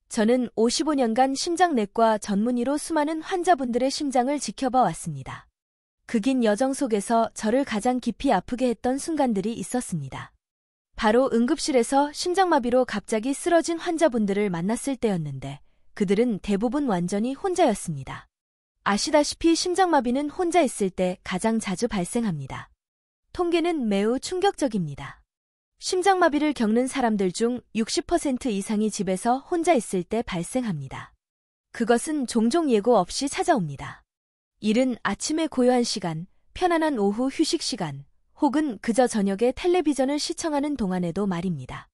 저는 55년간 심장내과 전문의로 수많은 환자분들의 심장을 지켜봐 왔습니다. 그 긴 여정 속에서 저를 가장 깊이 아프게 했던 순간들이 있었습니다. 바로 응급실에서 심장마비로 갑자기 쓰러진 환자분들을 만났을 때였는데 그들은 대부분 완전히 혼자였습니다. 아시다시피 심장마비는 혼자 있을 때 가장 자주 발생합니다. 통계는 매우 충격적입니다. 심장마비를 겪는 사람들 중 60% 이상이 집에서 혼자 있을 때 발생합니다. 그것은 종종 예고 없이 찾아옵니다. 이른 아침의 고요한 시간, 편안한 오후 휴식 시간, 혹은 그저 저녁에 텔레비전을 시청하는 동안에도 말입니다.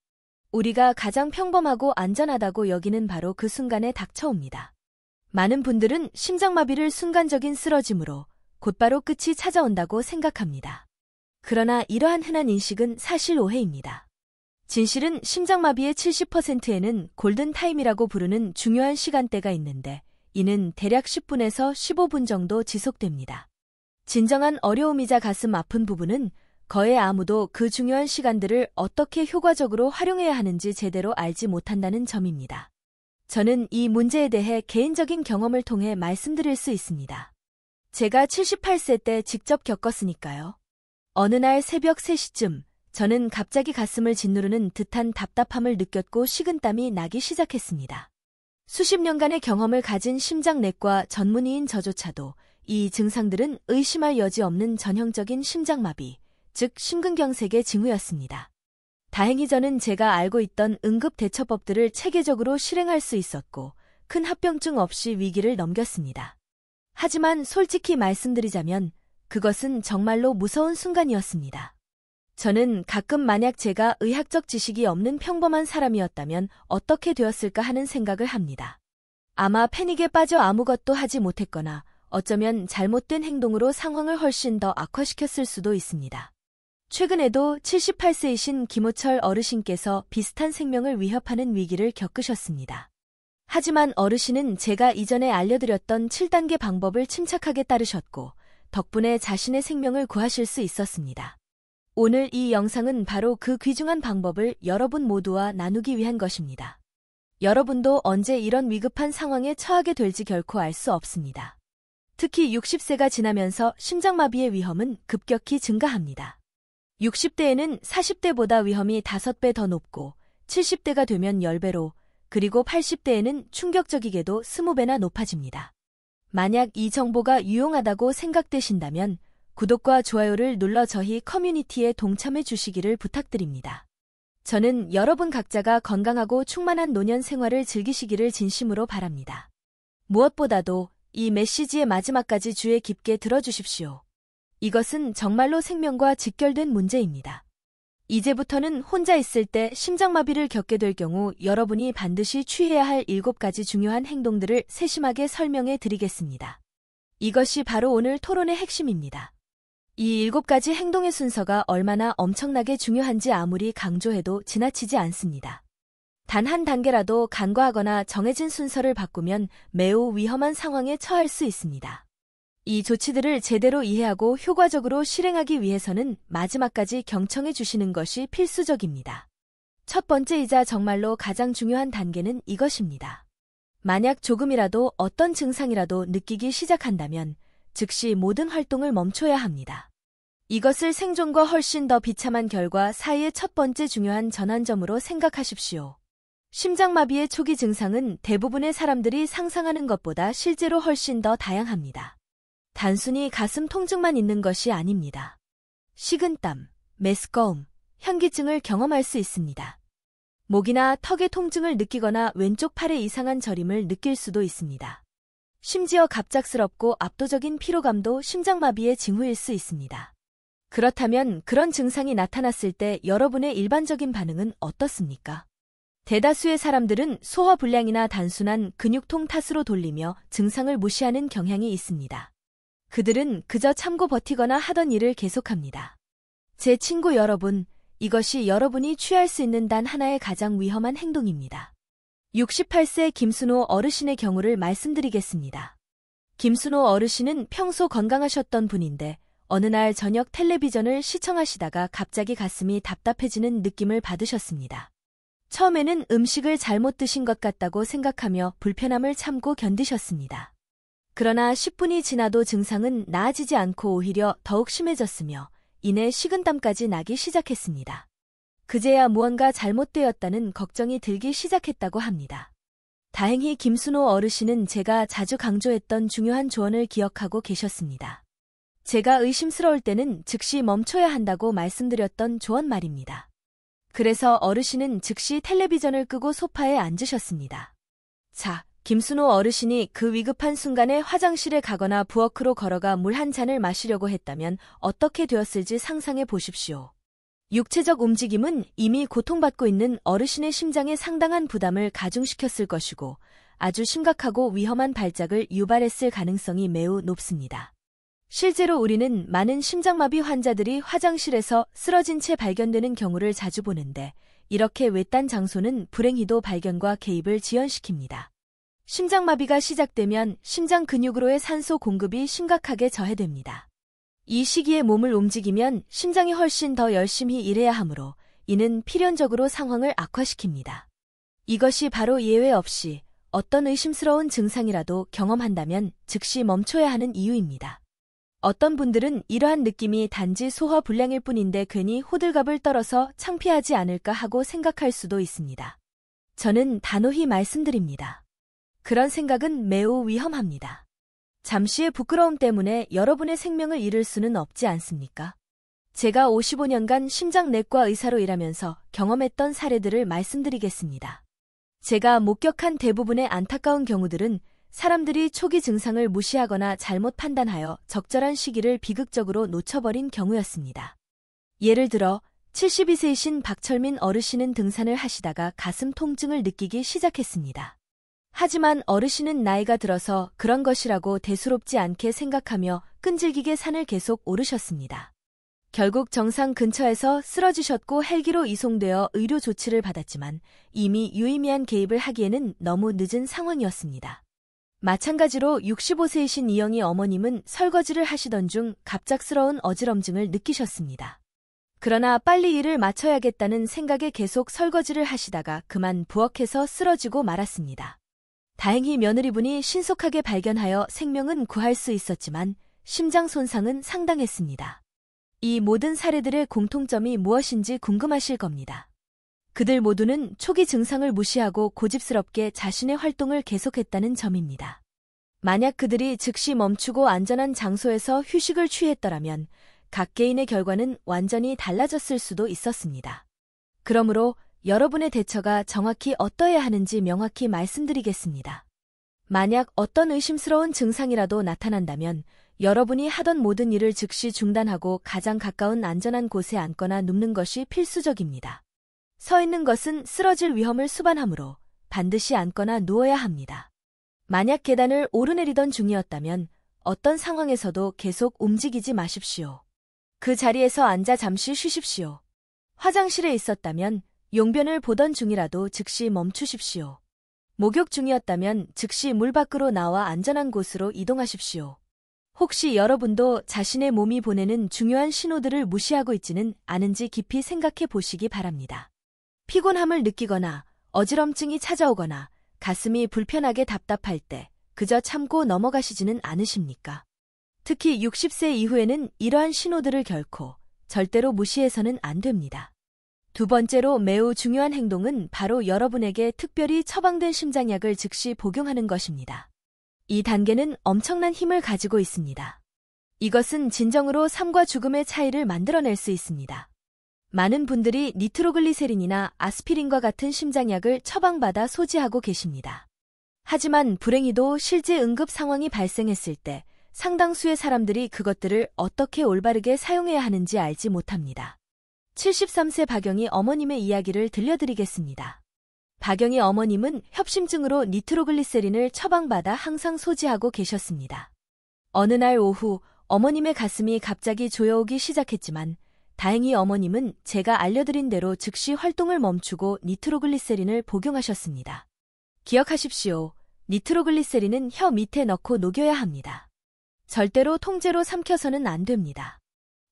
우리가 가장 평범하고 안전하다고 여기는 바로 그 순간에 닥쳐옵니다. 많은 분들은 심장마비를 순간적인 쓰러짐으로 곧바로 끝이 찾아온다고 생각합니다. 그러나 이러한 흔한 인식은 사실 오해입니다. 진실은 심장마비의 70%에는 골든타임이라고 부르는 중요한 시간대가 있는데 이는 대략 10분에서 15분 정도 지속됩니다. 진정한 어려움이자 가슴 아픈 부분은 거의 아무도 그 중요한 시간들을 어떻게 효과적으로 활용해야 하는지 제대로 알지 못한다는 점입니다. 저는 이 문제에 대해 개인적인 경험을 통해 말씀드릴 수 있습니다. 제가 78세 때 직접 겪었으니까요. 어느 날 새벽 3시쯤 저는 갑자기 가슴을 짓누르는 듯한 답답함을 느꼈고 식은땀이 나기 시작했습니다. 수십 년간의 경험을 가진 심장내과 전문의인 저조차도 이 증상들은 의심할 여지 없는 전형적인 심장마비, 즉 심근경색의 징후였습니다. 다행히 저는 제가 알고 있던 응급대처법들을 체계적으로 실행할 수 있었고 큰 합병증 없이 위기를 넘겼습니다. 하지만 솔직히 말씀드리자면 그것은 정말로 무서운 순간이었습니다. 저는 가끔 만약 제가 의학적 지식이 없는 평범한 사람이었다면 어떻게 되었을까 하는 생각을 합니다. 아마 패닉에 빠져 아무것도 하지 못했거나 어쩌면 잘못된 행동으로 상황을 훨씬 더 악화시켰을 수도 있습니다. 최근에도 78세이신 김호철 어르신께서 비슷한 생명을 위협하는 위기를 겪으셨습니다. 하지만 어르신은 제가 이전에 알려드렸던 7단계 방법을 침착하게 따르셨고 덕분에 자신의 생명을 구하실 수 있었습니다. 오늘 이 영상은 바로 그 귀중한 방법을 여러분 모두와 나누기 위한 것입니다. 여러분도 언제 이런 위급한 상황에 처하게 될지 결코 알 수 없습니다. 특히 60세가 지나면서 심장마비의 위험은 급격히 증가합니다. 60대에는 40대보다 위험이 5배 더 높고 70대가 되면 10배로 그리고 80대에는 충격적이게도 20배나 높아집니다. 만약 이 정보가 유용하다고 생각되신다면 구독과 좋아요를 눌러 저희 커뮤니티에 동참해 주시기를 부탁드립니다. 저는 여러분 각자가 건강하고 충만한 노년 생활을 즐기시기를 진심으로 바랍니다. 무엇보다도 이 메시지의 마지막까지 주의 깊게 들어주십시오. 이것은 정말로 생명과 직결된 문제입니다. 이제부터는 혼자 있을 때 심장마비를 겪게 될 경우 여러분이 반드시 취해야 할 7가지 중요한 행동들을 세심하게 설명해 드리겠습니다. 이것이 바로 오늘 토론의 핵심입니다. 이 7가지 행동의 순서가 얼마나 엄청나게 중요한지 아무리 강조해도 지나치지 않습니다. 단 한 단계라도 간과하거나 정해진 순서를 바꾸면 매우 위험한 상황에 처할 수 있습니다. 이 조치들을 제대로 이해하고 효과적으로 실행하기 위해서는 마지막까지 경청해 주시는 것이 필수적입니다. 첫 번째이자 정말로 가장 중요한 단계는 이것입니다. 만약 조금이라도 어떤 증상이라도 느끼기 시작한다면 즉시 모든 활동을 멈춰야 합니다. 이것을 생존과 훨씬 더 비참한 결과 사이의 첫 번째 중요한 전환점으로 생각하십시오. 심장마비의 초기 증상은 대부분의 사람들이 상상하는 것보다 실제로 훨씬 더 다양합니다. 단순히 가슴 통증만 있는 것이 아닙니다. 식은땀, 메스꺼움, 현기증을 경험할 수 있습니다. 목이나 턱의 통증을 느끼거나 왼쪽 팔의 이상한 저림을 느낄 수도 있습니다. 심지어 갑작스럽고 압도적인 피로감도 심장마비의 징후일 수 있습니다. 그렇다면 그런 증상이 나타났을 때 여러분의 일반적인 반응은 어떻습니까? 대다수의 사람들은 소화불량이나 단순한 근육통 탓으로 돌리며 증상을 무시하는 경향이 있습니다. 그들은 그저 참고 버티거나 하던 일을 계속합니다. 제 친구 여러분, 이것이 여러분이 취할 수 있는 단 하나의 가장 위험한 행동입니다. 68세 김순호 어르신의 경우를 말씀드리겠습니다. 김순호 어르신은 평소 건강하셨던 분인데 어느 날 저녁 텔레비전을 시청하시다가 갑자기 가슴이 답답해지는 느낌을 받으셨습니다. 처음에는 음식을 잘못 드신 것 같다고 생각하며 불편함을 참고 견디셨습니다. 그러나 10분이 지나도 증상은 나아지지 않고 오히려 더욱 심해졌으며 이내 식은땀까지 나기 시작했습니다. 그제야 무언가 잘못되었다는 걱정이 들기 시작했다고 합니다. 다행히 김순호 어르신은 제가 자주 강조했던 중요한 조언을 기억하고 계셨습니다. 제가 의심스러울 때는 즉시 멈춰야 한다고 말씀드렸던 조언 말입니다. 그래서 어르신은 즉시 텔레비전을 끄고 소파에 앉으셨습니다. 자, 김순호 어르신이 그 위급한 순간에 화장실에 가거나 부엌으로 걸어가 물 한 잔을 마시려고 했다면 어떻게 되었을지 상상해 보십시오. 육체적 움직임은 이미 고통받고 있는 어르신의 심장에 상당한 부담을 가중시켰을 것이고 아주 심각하고 위험한 발작을 유발했을 가능성이 매우 높습니다. 실제로 우리는 많은 심장마비 환자들이 화장실에서 쓰러진 채 발견되는 경우를 자주 보는데 이렇게 외딴 장소는 불행히도 발견과 개입을 지연시킵니다. 심장마비가 시작되면 심장 근육으로의 산소 공급이 심각하게 저해됩니다. 이 시기에 몸을 움직이면 심장이 훨씬 더 열심히 일해야 하므로 이는 필연적으로 상황을 악화시킵니다. 이것이 바로 예외 없이 어떤 의심스러운 증상이라도 경험한다면 즉시 멈춰야 하는 이유입니다. 어떤 분들은 이러한 느낌이 단지 소화 불량일 뿐인데 괜히 호들갑을 떨어서 창피하지 않을까 하고 생각할 수도 있습니다. 저는 단호히 말씀드립니다. 그런 생각은 매우 위험합니다. 잠시의 부끄러움 때문에 여러분의 생명을 잃을 수는 없지 않습니까? 제가 55년간 심장내과 의사로 일하면서 경험했던 사례들을 말씀드리겠습니다. 제가 목격한 대부분의 안타까운 경우들은 사람들이 초기 증상을 무시하거나 잘못 판단하여 적절한 시기를 비극적으로 놓쳐버린 경우였습니다. 예를 들어 72세이신 박철민 어르신은 등산을 하시다가 가슴 통증을 느끼기 시작했습니다. 하지만 어르신은 나이가 들어서 그런 것이라고 대수롭지 않게 생각하며 끈질기게 산을 계속 오르셨습니다. 결국 정상 근처에서 쓰러지셨고 헬기로 이송되어 의료 조치를 받았지만 이미 유의미한 개입을 하기에는 너무 늦은 상황이었습니다. 마찬가지로 65세이신 이영희 어머님은 설거지를 하시던 중 갑작스러운 어지럼증을 느끼셨습니다. 그러나 빨리 일을 마쳐야겠다는 생각에 계속 설거지를 하시다가 그만 부엌에서 쓰러지고 말았습니다. 다행히 며느리분이 신속하게 발견하여 생명은 구할 수 있었지만 심장 손상은 상당했습니다. 이 모든 사례들의 공통점이 무엇인지 궁금하실 겁니다. 그들 모두는 초기 증상을 무시하고 고집스럽게 자신의 활동을 계속했다는 점입니다. 만약 그들이 즉시 멈추고 안전한 장소에서 휴식을 취했더라면 각 개인의 결과는 완전히 달라졌을 수도 있었습니다. 그러므로 여러분의 대처가 정확히 어떠해야 하는지 명확히 말씀드리겠습니다. 만약 어떤 의심스러운 증상이라도 나타난다면 여러분이 하던 모든 일을 즉시 중단하고 가장 가까운 안전한 곳에 앉거나 눕는 것이 필수적입니다. 서 있는 것은 쓰러질 위험을 수반하므로 반드시 앉거나 누워야 합니다. 만약 계단을 오르내리던 중이었다면 어떤 상황에서도 계속 움직이지 마십시오. 그 자리에서 앉아 잠시 쉬십시오. 화장실에 있었다면 용변을 보던 중이라도 즉시 멈추십시오. 목욕 중이었다면 즉시 물 밖으로 나와 안전한 곳으로 이동하십시오. 혹시 여러분도 자신의 몸이 보내는 중요한 신호들을 무시하고 있지는 않은지 깊이 생각해 보시기 바랍니다. 피곤함을 느끼거나 어지럼증이 찾아오거나 가슴이 불편하게 답답할 때 그저 참고 넘어가시지는 않으십니까? 특히 60세 이후에는 이러한 신호들을 결코 절대로 무시해서는 안 됩니다. 두 번째로 매우 중요한 행동은 바로 여러분에게 특별히 처방된 심장약을 즉시 복용하는 것입니다. 이 단계는 엄청난 힘을 가지고 있습니다. 이것은 진정으로 삶과 죽음의 차이를 만들어낼 수 있습니다. 많은 분들이 니트로글리세린이나 아스피린과 같은 심장약을 처방받아 소지하고 계십니다. 하지만 불행히도 실제 응급 상황이 발생했을 때 상당수의 사람들이 그것들을 어떻게 올바르게 사용해야 하는지 알지 못합니다. 73세 박영희 어머님의 이야기를 들려드리겠습니다. 박영희 어머님은 협심증으로 니트로글리세린을 처방받아 항상 소지하고 계셨습니다. 어느 날 오후 어머님의 가슴이 갑자기 조여오기 시작했지만 다행히 어머님은 제가 알려드린 대로 즉시 활동을 멈추고 니트로글리세린을 복용하셨습니다. 기억하십시오. 니트로글리세린은 혀 밑에 넣고 녹여야 합니다. 절대로 통째로 삼켜서는 안 됩니다.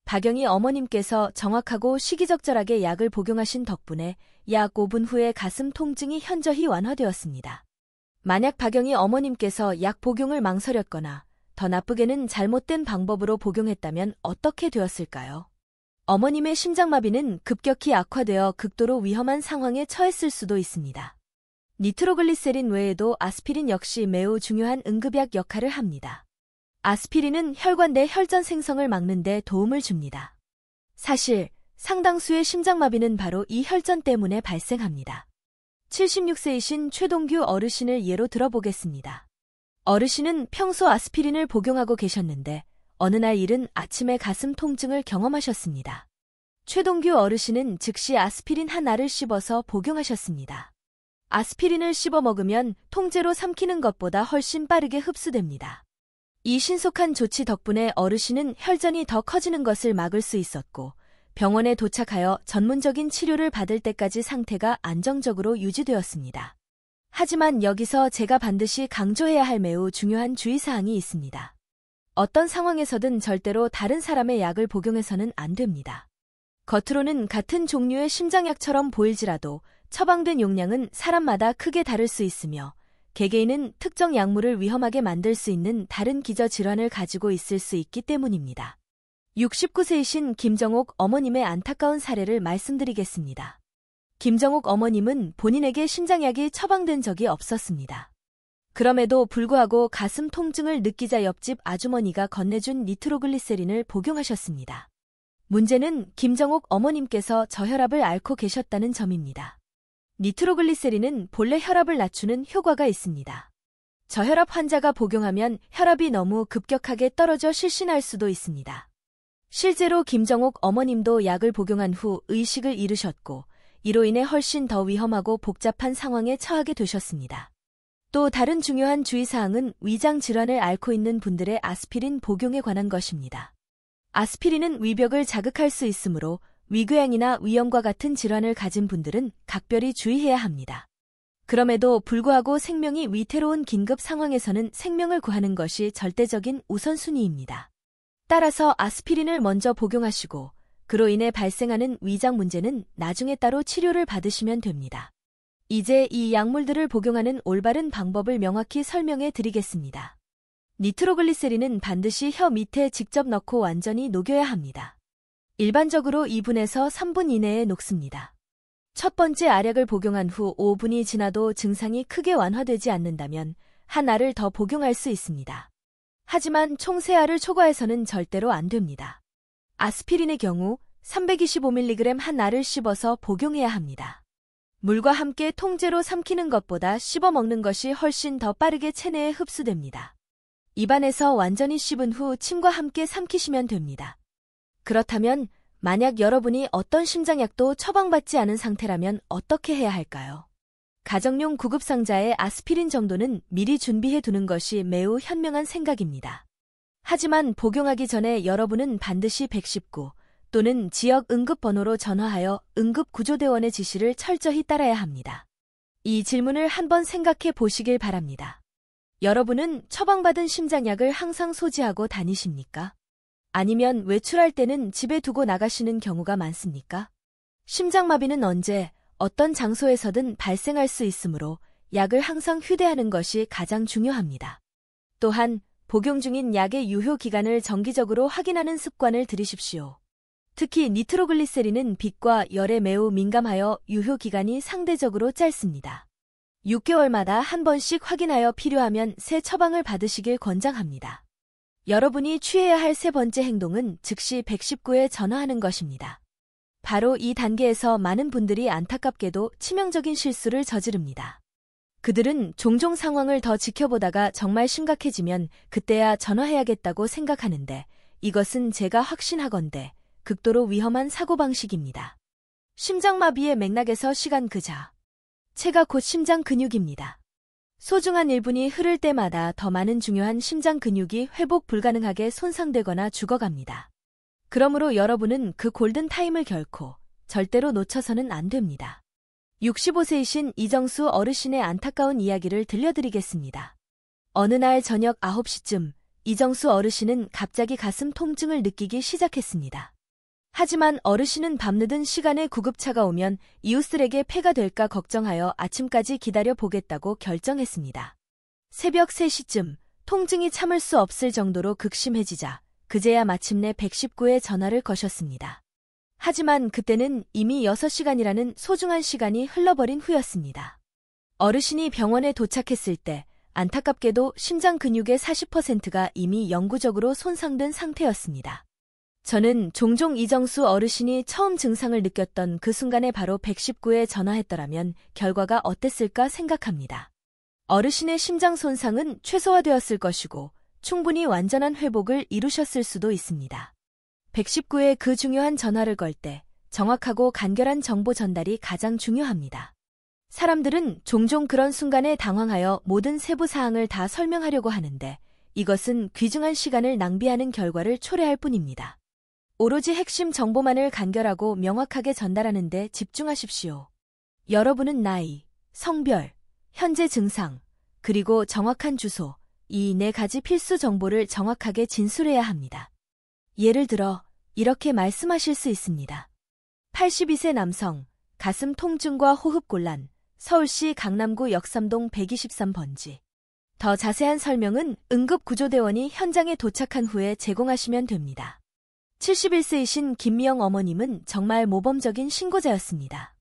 박영희 어머님께서 정확하고 시기적절하게 약을 복용하신 덕분에 약 5분 후에 가슴 통증이 현저히 완화되었습니다. 만약 박영희 어머님께서 약 복용을 망설였거나 더 나쁘게는 잘못된 방법으로 복용했다면 어떻게 되었을까요? 어머님의 심장마비는 급격히 악화되어 극도로 위험한 상황에 처했을 수도 있습니다. 니트로글리세린 외에도 아스피린 역시 매우 중요한 응급약 역할을 합니다. 아스피린은 혈관 내 혈전 생성을 막는 데 도움을 줍니다. 사실 상당수의 심장마비는 바로 이 혈전 때문에 발생합니다. 76세이신 최동규 어르신을 예로 들어보겠습니다. 어르신은 평소 아스피린을 복용하고 계셨는데 어느 날 이른 아침에 가슴 통증을 경험하셨습니다. 최동규 어르신은 즉시 아스피린 한 알을 씹어서 복용하셨습니다. 아스피린을 씹어 먹으면 통째로 삼키는 것보다 훨씬 빠르게 흡수됩니다. 이 신속한 조치 덕분에 어르신은 혈전이 더 커지는 것을 막을 수 있었고 병원에 도착하여 전문적인 치료를 받을 때까지 상태가 안정적으로 유지되었습니다. 하지만 여기서 제가 반드시 강조해야 할 매우 중요한 주의사항이 있습니다. 어떤 상황에서든 절대로 다른 사람의 약을 복용해서는 안 됩니다. 겉으로는 같은 종류의 심장약처럼 보일지라도 처방된 용량은 사람마다 크게 다를 수 있으며 개개인은 특정 약물을 위험하게 만들 수 있는 다른 기저질환을 가지고 있을 수 있기 때문입니다. 69세이신 김정옥 어머님의 안타까운 사례를 말씀드리겠습니다. 김정옥 어머님은 본인에게 심장약이 처방된 적이 없었습니다. 그럼에도 불구하고 가슴 통증을 느끼자 옆집 아주머니가 건네준 니트로글리세린을 복용하셨습니다. 문제는 김정옥 어머님께서 저혈압을 앓고 계셨다는 점입니다. 니트로글리세린은 본래 혈압을 낮추는 효과가 있습니다. 저혈압 환자가 복용하면 혈압이 너무 급격하게 떨어져 실신할 수도 있습니다. 실제로 김정옥 어머님도 약을 복용한 후 의식을 잃으셨고 이로 인해 훨씬 더 위험하고 복잡한 상황에 처하게 되셨습니다. 또 다른 중요한 주의사항은 위장 질환을 앓고 있는 분들의 아스피린 복용에 관한 것입니다. 아스피린은 위벽을 자극할 수 있으므로 위궤양이나 위염과 같은 질환을 가진 분들은 각별히 주의해야 합니다. 그럼에도 불구하고 생명이 위태로운 긴급 상황에서는 생명을 구하는 것이 절대적인 우선순위입니다. 따라서 아스피린을 먼저 복용하시고 그로 인해 발생하는 위장 문제는 나중에 따로 치료를 받으시면 됩니다. 이제 이 약물들을 복용하는 올바른 방법을 명확히 설명해 드리겠습니다. 니트로글리세린은 반드시 혀 밑에 직접 넣고 완전히 녹여야 합니다. 일반적으로 2분에서 3분 이내에 녹습니다. 첫 번째 알약을 복용한 후 5분이 지나도 증상이 크게 완화되지 않는다면 한 알을 더 복용할 수 있습니다. 하지만 총 3알을 초과해서는 절대로 안 됩니다. 아스피린의 경우 325mg 한 알을 씹어서 복용해야 합니다. 물과 함께 통째로 삼키는 것보다 씹어 먹는 것이 훨씬 더 빠르게 체내에 흡수됩니다. 입안에서 완전히 씹은 후 침과 함께 삼키시면 됩니다. 그렇다면 만약 여러분이 어떤 심장약도 처방받지 않은 상태라면 어떻게 해야 할까요? 가정용 구급상자에 아스피린 정도는 미리 준비해 두는 것이 매우 현명한 생각입니다. 하지만 복용하기 전에 여러분은 반드시 119 또는 지역 응급번호로 전화하여 응급구조대원의 지시를 철저히 따라야 합니다. 이 질문을 한번 생각해 보시길 바랍니다. 여러분은 처방받은 심장약을 항상 소지하고 다니십니까? 아니면 외출할 때는 집에 두고 나가시는 경우가 많습니까? 심장마비는 언제, 어떤 장소에서든 발생할 수 있으므로 약을 항상 휴대하는 것이 가장 중요합니다. 또한 복용 중인 약의 유효 기간을 정기적으로 확인하는 습관을 들이십시오. 특히 니트로글리세린은 빛과 열에 매우 민감하여 유효 기간이 상대적으로 짧습니다. 6개월마다 한 번씩 확인하여 필요하면 새 처방을 받으시길 권장합니다. 여러분이 취해야 할 세 번째 행동은 즉시 119에 전화하는 것입니다. 바로 이 단계에서 많은 분들이 안타깝게도 치명적인 실수를 저지릅니다. 그들은 종종 상황을 더 지켜보다가 정말 심각해지면 그때야 전화해야겠다고 생각하는데 이것은 제가 확신하건대 극도로 위험한 사고방식입니다. 심장마비의 맥락에서 시간 그자. 체가 곧 심장 근육입니다. 소중한 1분이 흐를 때마다 더 많은 중요한 심장 근육이 회복 불가능하게 손상되거나 죽어갑니다. 그러므로 여러분은 그 골든타임을 결코, 절대로 놓쳐서는 안 됩니다. 65세이신 이정수 어르신의 안타까운 이야기를 들려드리겠습니다. 어느 날 저녁 9시쯤 이정수 어르신은 갑자기 가슴 통증을 느끼기 시작했습니다. 하지만 어르신은 밤늦은 시간에 구급차가 오면 이웃들에게 폐가 될까 걱정하여 아침까지 기다려 보겠다고 결정했습니다. 새벽 3시쯤 통증이 참을 수 없을 정도로 극심해지자 그제야 마침내 119에 전화를 거셨습니다. 하지만 그때는 이미 6시간이라는 소중한 시간이 흘러버린 후였습니다. 어르신이 병원에 도착했을 때 안타깝게도 심장 근육의 40%가 이미 영구적으로 손상된 상태였습니다. 저는 종종 이정수 어르신이 처음 증상을 느꼈던 그 순간에 바로 119에 전화했더라면 결과가 어땠을까 생각합니다. 어르신의 심장 손상은 최소화되었을 것이고 충분히 완전한 회복을 이루셨을 수도 있습니다. 119에 그 중요한 전화를 걸 때 정확하고 간결한 정보 전달이 가장 중요합니다. 사람들은 종종 그런 순간에 당황하여 모든 세부 사항을 다 설명하려고 하는데 이것은 귀중한 시간을 낭비하는 결과를 초래할 뿐입니다. 오로지 핵심 정보만을 간결하고 명확하게 전달하는 데 집중하십시오. 여러분은 나이, 성별, 현재 증상, 그리고 정확한 주소, 이 4가지 필수 정보를 정확하게 진술해야 합니다. 예를 들어 이렇게 말씀하실 수 있습니다. 82세 남성, 가슴 통증과 호흡곤란, 서울시 강남구 역삼동 123번지. 더 자세한 설명은 응급구조대원이 현장에 도착한 후에 제공하시면 됩니다. 71세이신 김미영 어머님은 정말 모범적인 신고자였습니다.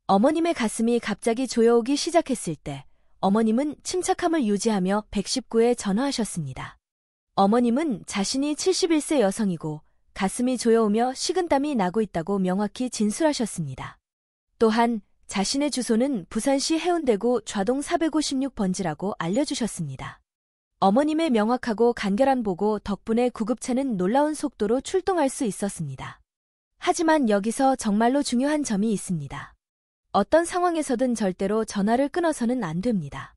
어머님의 가슴이 갑자기 조여오기 시작했을 때 어머님은 침착함을 유지하며 119에 전화하셨습니다. 어머님은 자신이 71세 여성이고 가슴이 조여오며 식은땀이 나고 있다고 명확히 진술하셨습니다. 또한 자신의 주소는 부산시 해운대구 좌동 456번지라고 알려주셨습니다. 어머님의 명확하고 간결한 보고 덕분에 구급차는 놀라운 속도로 출동할 수 있었습니다. 하지만 여기서 정말로 중요한 점이 있습니다. 어떤 상황에서든 절대로 전화를 끊어서는 안 됩니다.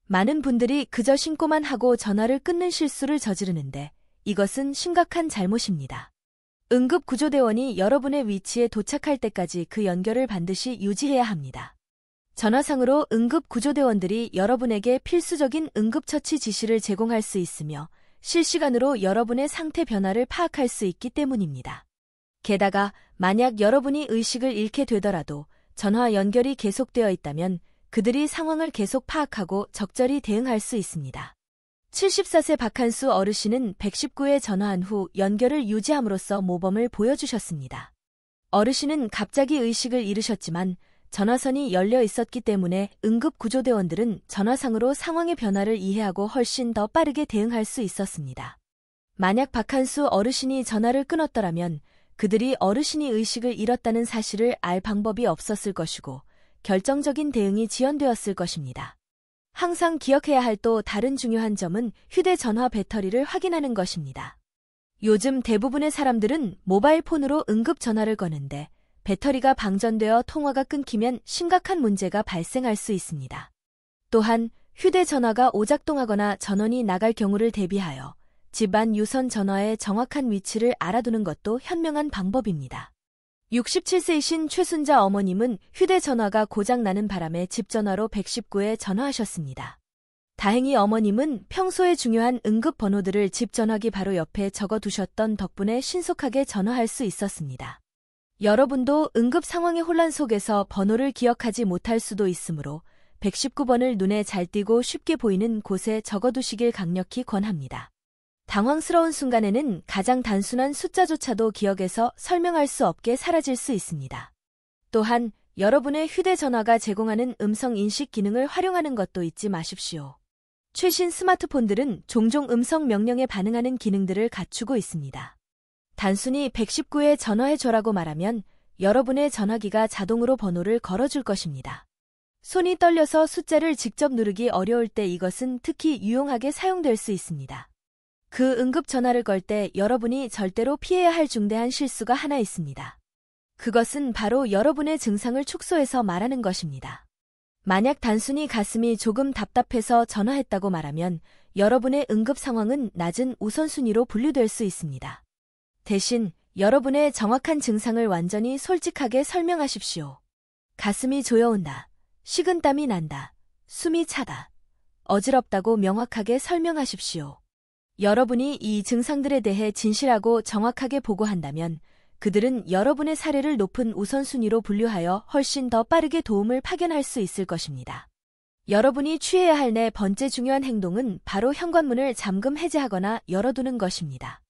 많은 분들이 그저 신고만 하고 전화를 끊는 실수를 저지르는데 이것은 심각한 잘못입니다. 응급구조대원이 여러분의 위치에 도착할 때까지 그 연결을 반드시 유지해야 합니다. 전화상으로 응급구조대원들이 여러분에게 필수적인 응급처치 지시를 제공할 수 있으며 실시간으로 여러분의 상태 변화를 파악할 수 있기 때문입니다. 게다가 만약 여러분이 의식을 잃게 되더라도 전화 연결이 계속되어 있다면 그들이 상황을 계속 파악하고 적절히 대응할 수 있습니다. 74세 박한수 어르신은 119에 전화한 후 연결을 유지함으로써 모범을 보여주셨습니다. 어르신은 갑자기 의식을 잃으셨지만 전화선이 열려 있었기 때문에 응급구조대원들은 전화상으로 상황의 변화를 이해하고 훨씬 더 빠르게 대응할 수 있었습니다. 만약 박한수 어르신이 전화를 끊었더라면 그들이 어르신이 의식을 잃었다는 사실을 알 방법이 없었을 것이고 결정적인 대응이 지연되었을 것입니다. 항상 기억해야 할 또 다른 중요한 점은 휴대전화 배터리를 확인하는 것입니다. 요즘 대부분의 사람들은 모바일 폰으로 응급전화를 거는데 배터리가 방전되어 통화가 끊기면 심각한 문제가 발생할 수 있습니다. 또한 휴대전화가 오작동하거나 전원이 나갈 경우를 대비하여 집안 유선 전화의 정확한 위치를 알아두는 것도 현명한 방법입니다. 67세이신 최순자 어머님은 휴대전화가 고장나는 바람에 집전화로 119에 전화하셨습니다. 다행히 어머님은 평소에 중요한 응급번호들을 집전화기 바로 옆에 적어두셨던 덕분에 신속하게 전화할 수 있었습니다. 여러분도 응급 상황의 혼란 속에서 번호를 기억하지 못할 수도 있으므로 119번을 눈에 잘 띄고 쉽게 보이는 곳에 적어두시길 강력히 권합니다. 당황스러운 순간에는 가장 단순한 숫자조차도 기억에서 설명할 수 없게 사라질 수 있습니다. 또한 여러분의 휴대전화가 제공하는 음성 인식 기능을 활용하는 것도 잊지 마십시오. 최신 스마트폰들은 종종 음성 명령에 반응하는 기능들을 갖추고 있습니다. 단순히 119에 전화해줘라고 말하면 여러분의 전화기가 자동으로 번호를 걸어줄 것입니다. 손이 떨려서 숫자를 직접 누르기 어려울 때 이것은 특히 유용하게 사용될 수 있습니다. 그 응급 전화를 걸 때 여러분이 절대로 피해야 할 중대한 실수가 하나 있습니다. 그것은 바로 여러분의 증상을 축소해서 말하는 것입니다. 만약 단순히 가슴이 조금 답답해서 전화했다고 말하면 여러분의 응급 상황은 낮은 우선순위로 분류될 수 있습니다. 대신 여러분의 정확한 증상을 완전히 솔직하게 설명하십시오. 가슴이 조여온다. 식은땀이 난다. 숨이 차다. 어지럽다고 명확하게 설명하십시오. 여러분이 이 증상들에 대해 진실하고 정확하게 보고한다면 그들은 여러분의 사례를 높은 우선순위로 분류하여 훨씬 더 빠르게 도움을 파견할 수 있을 것입니다. 여러분이 취해야 할 네 번째 중요한 행동은 바로 현관문을 잠금 해제하거나 열어두는 것입니다.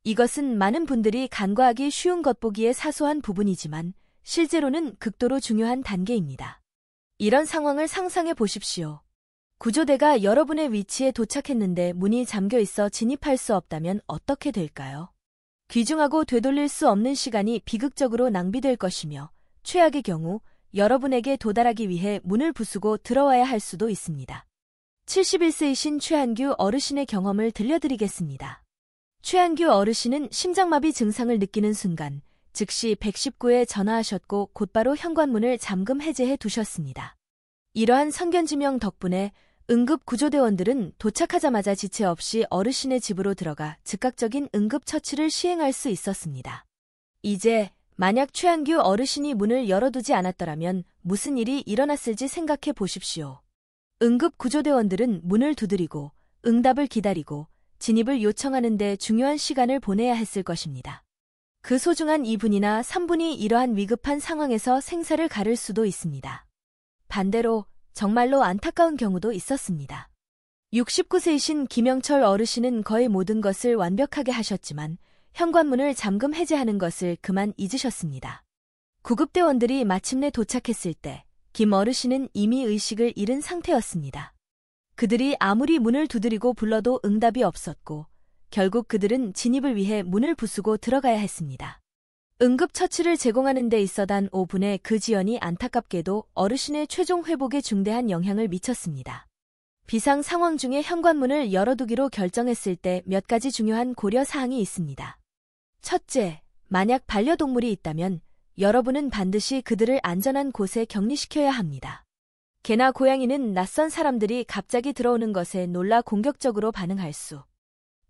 이것은 많은 분들이 간과하기 쉬운 것 보기에 사소한 부분이지만 실제로는 극도로 중요한 단계입니다. 이런 상황을 상상해 보십시오. 구조대가 여러분의 위치에 도착했는데 문이 잠겨 있어 진입할 수 없다면 어떻게 될까요? 귀중하고 되돌릴 수 없는 시간이 비극적으로 낭비될 것이며 최악의 경우 여러분에게 도달하기 위해 문을 부수고 들어와야 할 수도 있습니다. 71세이신 최한규 어르신의 경험을 들려드리겠습니다. 최한규 어르신은 심장마비 증상을 느끼는 순간 즉시 119에 전화하셨고 곧바로 현관문을 잠금 해제해 두셨습니다. 이러한 선견지명 덕분에 응급구조대원들은 도착하자마자 지체 없이 어르신의 집으로 들어가 즉각적인 응급처치를 시행할 수 있었습니다. 이제 만약 최한규 어르신이 문을 열어두지 않았더라면 무슨 일이 일어났을지 생각해 보십시오. 응급구조대원들은 문을 두드리고 응답을 기다리고 진입을 요청하는 데 중요한 시간을 보내야 했을 것입니다. 그 소중한 2분이나 3분이 이러한 위급한 상황에서 생사를 가를 수도 있습니다. 반대로 정말로 안타까운 경우도 있었습니다. 69세이신 김영철 어르신은 거의 모든 것을 완벽하게 하셨지만 현관문을 잠금 해제하는 것을 그만 잊으셨습니다. 구급대원들이 마침내 도착했을 때 김 어르신은 이미 의식을 잃은 상태였습니다. 그들이 아무리 문을 두드리고 불러도 응답이 없었고 결국 그들은 진입을 위해 문을 부수고 들어가야 했습니다. 응급처치를 제공하는 데 있어 단 5분의 그 지연이 안타깝게도 어르신의 최종 회복에 중대한 영향을 미쳤습니다. 비상 상황 중에 현관문을 열어두기로 결정했을 때 몇 가지 중요한 고려 사항이 있습니다. 첫째, 만약 반려동물이 있다면 여러분은 반드시 그들을 안전한 곳에 격리시켜야 합니다. 개나 고양이는 낯선 사람들이 갑자기 들어오는 것에 놀라 공격적으로 반응할 수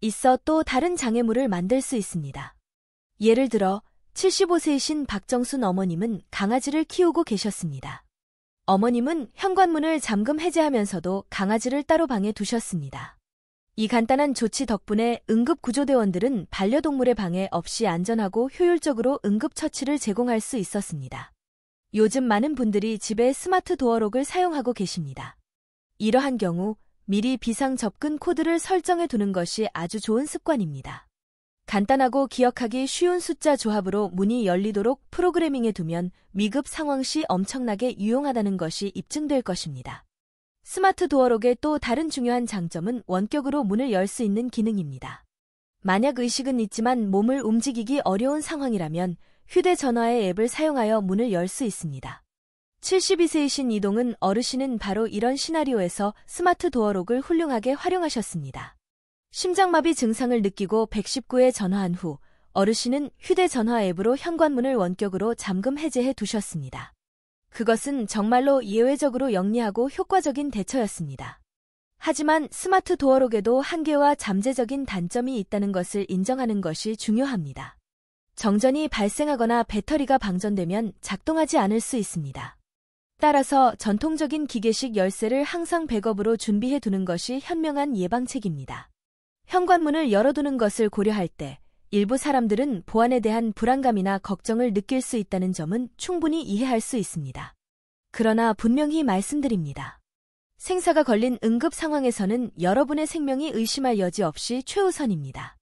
있어 또 다른 장애물을 만들 수 있습니다. 예를 들어 75세이신 박정순 어머님은 강아지를 키우고 계셨습니다. 어머님은 현관문을 잠금 해제하면서도 강아지를 따로 방에 두셨습니다. 이 간단한 조치 덕분에 응급구조대원들은 반려동물의 방해 없이 안전하고 효율적으로 응급처치를 제공할 수 있었습니다. 요즘 많은 분들이 집에 스마트 도어록을 사용하고 계십니다. 이러한 경우 미리 비상 접근 코드를 설정해 두는 것이 아주 좋은 습관입니다. 간단하고 기억하기 쉬운 숫자 조합으로 문이 열리도록 프로그래밍해 두면 위급 상황 시 엄청나게 유용하다는 것이 입증될 것입니다. 스마트 도어록의 또 다른 중요한 장점은 원격으로 문을 열 수 있는 기능입니다. 만약 의식은 있지만 몸을 움직이기 어려운 상황이라면 휴대전화의 앱을 사용하여 문을 열 수 있습니다. 72세이신 이동은 어르신은 바로 이런 시나리오에서 스마트 도어록을 훌륭하게 활용하셨습니다. 심장마비 증상을 느끼고 119에 전화한 후 어르신은 휴대전화 앱으로 현관문을 원격으로 잠금 해제해 두셨습니다. 그것은 정말로 예외적으로 영리하고 효과적인 대처였습니다. 하지만 스마트 도어록에도 한계와 잠재적인 단점이 있다는 것을 인정하는 것이 중요합니다. 정전이 발생하거나 배터리가 방전되면 작동하지 않을 수 있습니다. 따라서 전통적인 기계식 열쇠를 항상 백업으로 준비해 두는 것이 현명한 예방책입니다. 현관문을 열어두는 것을 고려할 때 일부 사람들은 보안에 대한 불안감이나 걱정을 느낄 수 있다는 점은 충분히 이해할 수 있습니다. 그러나 분명히 말씀드립니다. 생사가 걸린 응급 상황에서는 여러분의 생명이 의심할 여지 없이 최우선입니다.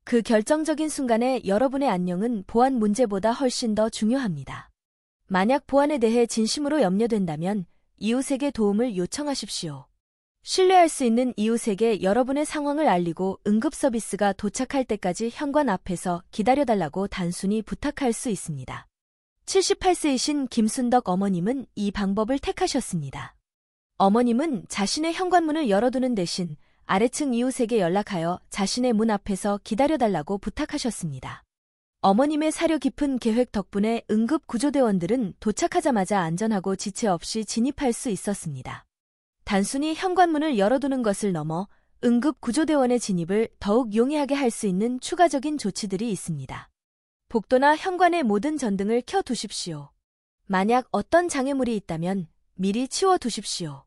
그 결정적인 순간에 여러분의 안녕은 보안 문제보다 훨씬 더 중요합니다. 만약 보안에 대해 진심으로 염려된다면 이웃에게 도움을 요청하십시오. 신뢰할 수 있는 이웃에게 여러분의 상황을 알리고 응급 서비스가 도착할 때까지 현관 앞에서 기다려달라고 단순히 부탁할 수 있습니다. 78세이신 김순덕 어머님은 이 방법을 택하셨습니다. 어머님은 자신의 현관문을 열어두는 대신 아래층 이웃에게 연락하여 자신의 문 앞에서 기다려달라고 부탁하셨습니다. 어머님의 사려 깊은 계획 덕분에 응급구조대원들은 도착하자마자 안전하고 지체 없이 진입할 수 있었습니다. 단순히 현관문을 열어두는 것을 넘어 응급구조대원의 진입을 더욱 용이하게 할 수 있는 추가적인 조치들이 있습니다. 복도나 현관의 모든 전등을 켜두십시오. 만약 어떤 장애물이 있다면 미리 치워두십시오.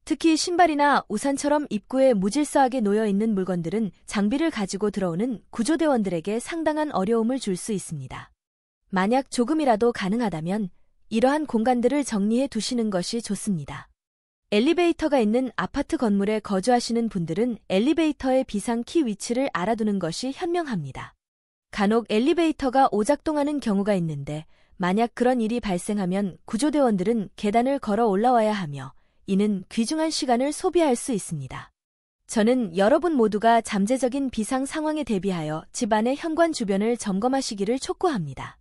특히 신발이나 우산처럼 입구에 무질서하게 놓여있는 물건들은 장비를 가지고 들어오는 구조대원들에게 상당한 어려움을 줄 수 있습니다. 만약 조금이라도 가능하다면 이러한 공간들을 정리해 두시는 것이 좋습니다. 엘리베이터가 있는 아파트 건물에 거주하시는 분들은 엘리베이터의 비상키 위치를 알아두는 것이 현명합니다. 간혹 엘리베이터가 오작동하는 경우가 있는데 만약 그런 일이 발생하면 구조대원들은 계단을 걸어 올라와야 하며 이는 귀중한 시간을 소비할 수 있습니다. 저는 여러분 모두가 잠재적인 비상 상황에 대비하여 집안의 현관 주변을 점검하시기를 촉구합니다.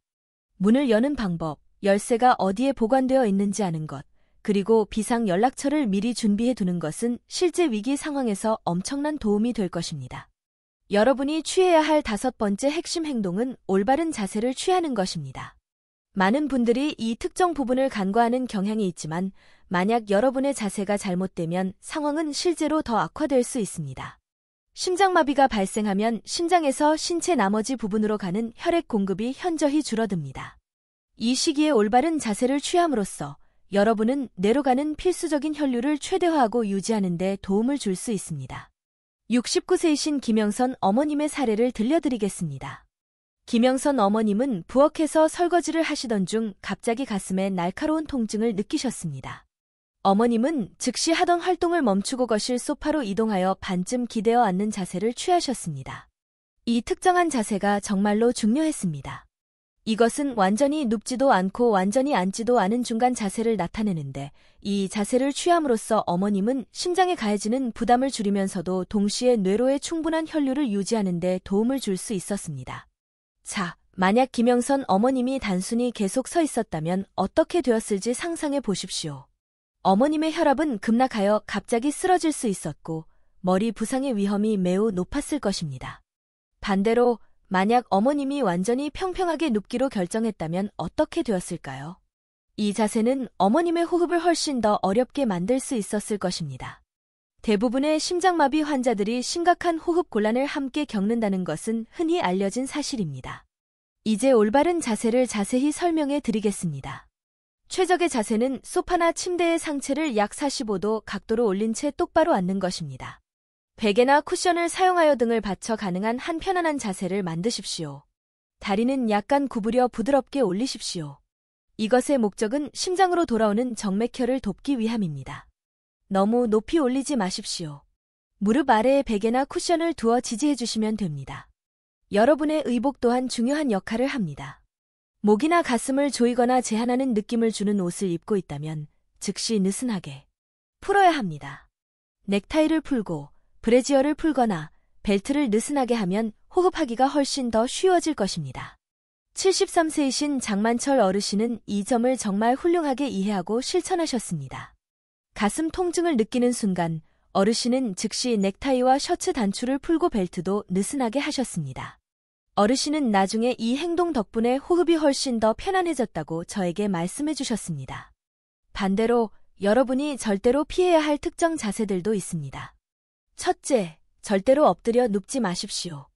문을 여는 방법, 열쇠가 어디에 보관되어 있는지 아는 것, 그리고 비상 연락처를 미리 준비해 두는 것은 실제 위기 상황에서 엄청난 도움이 될 것입니다. 여러분이 취해야 할 5번째 핵심 행동은 올바른 자세를 취하는 것입니다. 많은 분들이 이 특정 부분을 간과하는 경향이 있지만 만약 여러분의 자세가 잘못되면 상황은 실제로 더 악화될 수 있습니다. 심장마비가 발생하면 심장에서 신체 나머지 부분으로 가는 혈액 공급이 현저히 줄어듭니다. 이 시기에 올바른 자세를 취함으로써 여러분은 뇌로 가는 필수적인 혈류를 최대화하고 유지하는 데 도움을 줄 수 있습니다. 69세이신 김영선 어머님의 사례를 들려드리겠습니다. 김영선 어머님은 부엌에서 설거지를 하시던 중 갑자기 가슴에 날카로운 통증을 느끼셨습니다. 어머님은 즉시 하던 활동을 멈추고 거실 소파로 이동하여 반쯤 기대어 앉는 자세를 취하셨습니다. 이 특정한 자세가 정말로 중요했습니다. 이것은 완전히 눕지도 않고 완전히 앉지도 않은 중간 자세를 나타내는데 이 자세를 취함으로써 어머님은 심장에 가해지는 부담을 줄이면서도 동시에 뇌로의 충분한 혈류를 유지하는 데 도움을 줄 수 있었습니다. 자, 만약 김영선 어머님이 단순히 계속 서 있었다면 어떻게 되었을지 상상해 보십시오. 어머님의 혈압은 급락하여 갑자기 쓰러질 수 있었고 머리 부상의 위험이 매우 높았을 것입니다. 반대로 만약 어머님이 완전히 평평하게 눕기로 결정했다면 어떻게 되었을까요? 이 자세는 어머님의 호흡을 훨씬 더 어렵게 만들 수 있었을 것입니다. 대부분의 심장마비 환자들이 심각한 호흡 곤란을 함께 겪는다는 것은 흔히 알려진 사실입니다. 이제 올바른 자세를 자세히 설명해 드리겠습니다. 최적의 자세는 소파나 침대의 상체를 약 45도 각도로 올린 채 똑바로 앉는 것입니다. 베개나 쿠션을 사용하여 등을 받쳐 가능한 한 편안한 자세를 만드십시오. 다리는 약간 구부려 부드럽게 올리십시오. 이것의 목적은 심장으로 돌아오는 정맥혈을 돕기 위함입니다. 너무 높이 올리지 마십시오. 무릎 아래에 베개나 쿠션을 두어 지지해 주시면 됩니다. 여러분의 의복 또한 중요한 역할을 합니다. 목이나 가슴을 조이거나 제한하는 느낌을 주는 옷을 입고 있다면 즉시 느슨하게 풀어야 합니다. 넥타이를 풀고 브래지어를 풀거나 벨트를 느슨하게 하면 호흡하기가 훨씬 더 쉬워질 것입니다. 73세이신 장만철 어르신은 이 점을 정말 훌륭하게 이해하고 실천하셨습니다. 가슴 통증을 느끼는 순간 어르신은 즉시 넥타이와 셔츠 단추를 풀고 벨트도 느슨하게 하셨습니다. 어르신은 나중에 이 행동 덕분에 호흡이 훨씬 더 편안해졌다고 저에게 말씀해 주셨습니다. 반대로 여러분이 절대로 피해야 할 특정 자세들도 있습니다. 첫째, 절대로 엎드려 눕지 마십시오.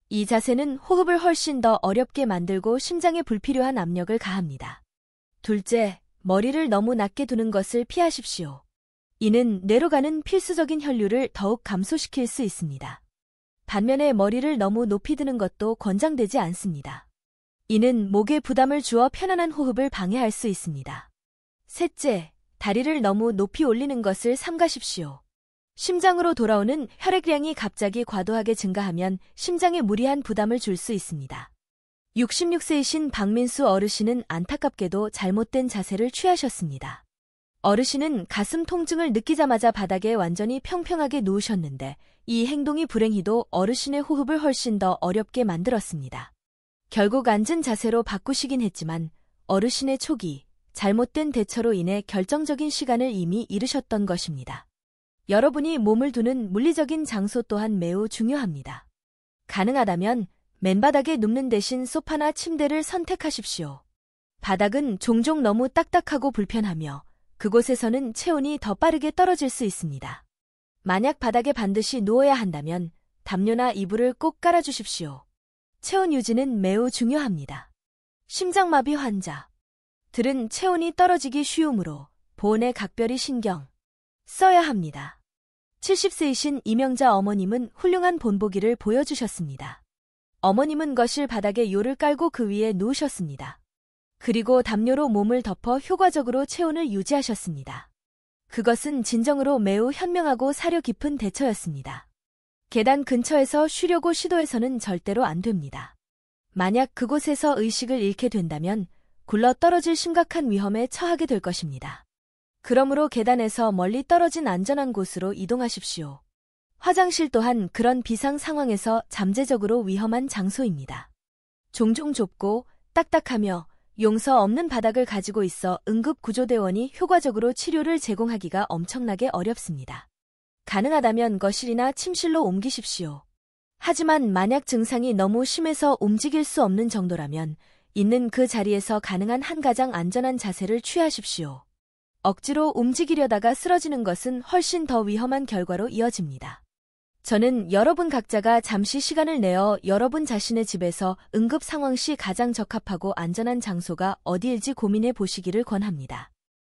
이 자세는 호흡을 훨씬 더 어렵게 만들고 심장에 불필요한 압력을 가합니다. 둘째, 머리를 너무 낮게 두는 것을 피하십시오. 이는 뇌로 가는 필수적인 혈류를 더욱 감소시킬 수 있습니다. 반면에 머리를 너무 높이 드는 것도 권장되지 않습니다. 이는 목에 부담을 주어 편안한 호흡을 방해할 수 있습니다. 셋째, 다리를 너무 높이 올리는 것을 삼가십시오. 심장으로 돌아오는 혈액량이 갑자기 과도하게 증가하면 심장에 무리한 부담을 줄 수 있습니다. 66세이신 박민수 어르신은 안타깝게도 잘못된 자세를 취하셨습니다. 어르신은 가슴 통증을 느끼자마자 바닥에 완전히 평평하게 누우셨는데 이 행동이 불행히도 어르신의 호흡을 훨씬 더 어렵게 만들었습니다. 결국 앉은 자세로 바꾸시긴 했지만 어르신의 초기, 잘못된 대처로 인해 결정적인 시간을 이미 잃으셨던 것입니다. 여러분이 몸을 두는 물리적인 장소 또한 매우 중요합니다. 가능하다면 맨바닥에 눕는 대신 소파나 침대를 선택하십시오. 바닥은 종종 너무 딱딱하고 불편하며 그곳에서는 체온이 더 빠르게 떨어질 수 있습니다. 만약 바닥에 반드시 누워야 한다면 담요나 이불을 꼭 깔아주십시오. 체온 유지는 매우 중요합니다. 심장마비 환자들은 체온이 떨어지기 쉬우므로 보온에 각별히 신경 써야 합니다. 70세이신 이명자 어머님은 훌륭한 본보기를 보여주셨습니다. 어머님은 거실 바닥에 요를 깔고 그 위에 누우셨습니다. 그리고 담요로 몸을 덮어 효과적으로 체온을 유지하셨습니다. 그것은 진정으로 매우 현명하고 사려 깊은 대처였습니다. 계단 근처에서 쉬려고 시도해서는 절대로 안 됩니다. 만약 그곳에서 의식을 잃게 된다면 굴러 떨어질 심각한 위험에 처하게 될 것입니다. 그러므로 계단에서 멀리 떨어진 안전한 곳으로 이동하십시오. 화장실 또한 그런 비상 상황에서 잠재적으로 위험한 장소입니다. 종종 좁고 딱딱하며 용서 없는 바닥을 가지고 있어 응급구조대원이 효과적으로 치료를 제공하기가 엄청나게 어렵습니다. 가능하다면 거실이나 침실로 옮기십시오. 하지만 만약 증상이 너무 심해서 움직일 수 없는 정도라면 있는 그 자리에서 가능한 한 가장 안전한 자세를 취하십시오. 억지로 움직이려다가 쓰러지는 것은 훨씬 더 위험한 결과로 이어집니다. 저는 여러분 각자가 잠시 시간을 내어 여러분 자신의 집에서 응급 상황 시 가장 적합하고 안전한 장소가 어디일지 고민해 보시기를 권합니다.